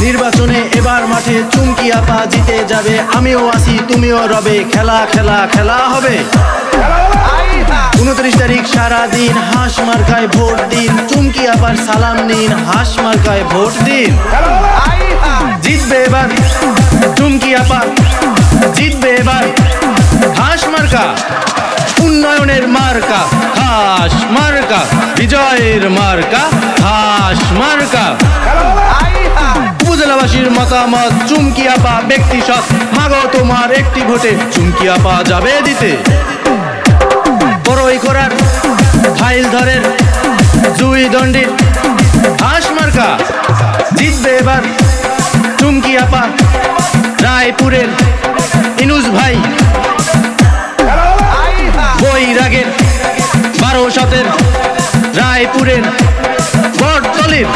নির্বাচনে এবার মাঠে চুমকি আপা জিতে যাবে, আমিও আসি তুমিও রবে, খেলা খেলা খেলা হবে। 29 তারিখ সারাদিন হাঁস মার্কায় ভোট দিন, চুমকি আপার সালাম নিন, হাঁস মার্কায় ভোট দিন। জিতবে এবার চুমকি আপা, জিতবে এবার হাঁস মার্কা, উন্নয়নের মার্কা হাঁস মার্কা, বিজয়ের মার্কা হাঁস মার্কা। উপজেলাবাসীর মতামত চুমকি আপা ব্যক্তি সৎ, মাগো তোমার একটি ভোটে চুমকি আপা যাবে দিতে। বড়ই করার ফাইল ধরেন জুই দণ্ডিত হাঁস মার্কা, জিতবে এবার চুমকি আপা, রায়পুরের ইনুস ভাই, বৈরাগের 12 রায়পুরের বটতলির,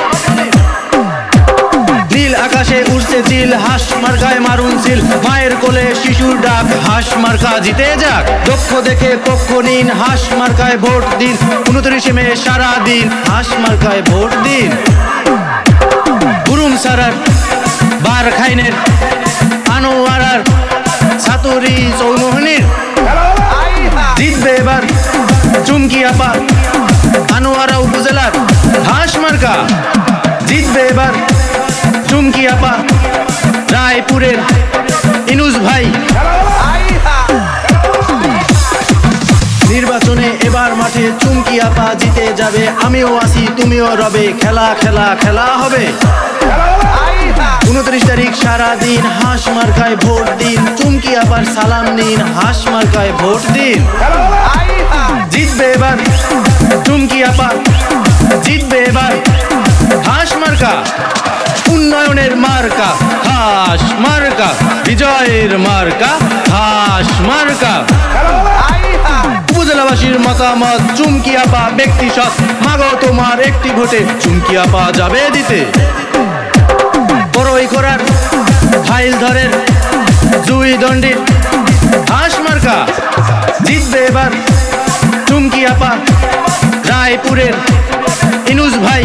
নীল আকাশে উঠছে চিল, হাঁস মার্কায় মারুন চিল, মায়ের কোলে শিশুর ডাক, হাঁস মার্কা জিতে যাক। দক্ষ দেখে পক্ষ নিন, হাঁস মার্কায় ভোট দিন, 29 মে সারাদিন হাঁস মার্কায় ভোট দিন। বুরুম সারার বার খাইনের আনোয়ারার সাতুরি চৌমোহনীর, জিতবে এবার চুমকি আপা, আনোয়ারা উপজেলার হাঁস মার্কা, জিতবে এবার চুমকি আপা, রায়পুরের ইনুস ভাই। নির্বাচনে এবার মাঠে চুমকি আপা জিতে যাবে, আমিও আসি তুমিও রবে, খেলা খেলা খেলা হবে। 29 তারিখ সারাদিন হাঁস মার্কায় ভোট দিন, চুমকি আপার সালাম নিন, হাঁস মার্কায় ভোট দিন। জিতবে এবার চুমকি আপা, জিতবে এবার হাঁস মার্কা, উন্নয়নের মার্কা হাঁস মার্কা, বিজয়ের মার্কা হাঁস মার্কা। উপজেলাবাসীর মতামত চুমকি আপা ব্যক্তি সৎ, মাগো তোমার একটি ভোটে চুমকি আপা যাবে দিতে। বড়ই করার ফাইল ধরেন জুই দণ্ডিত হাঁস মার্কা, জিতবে এবার চুমকি আপা, রায়পুরের ইনুস ভাই।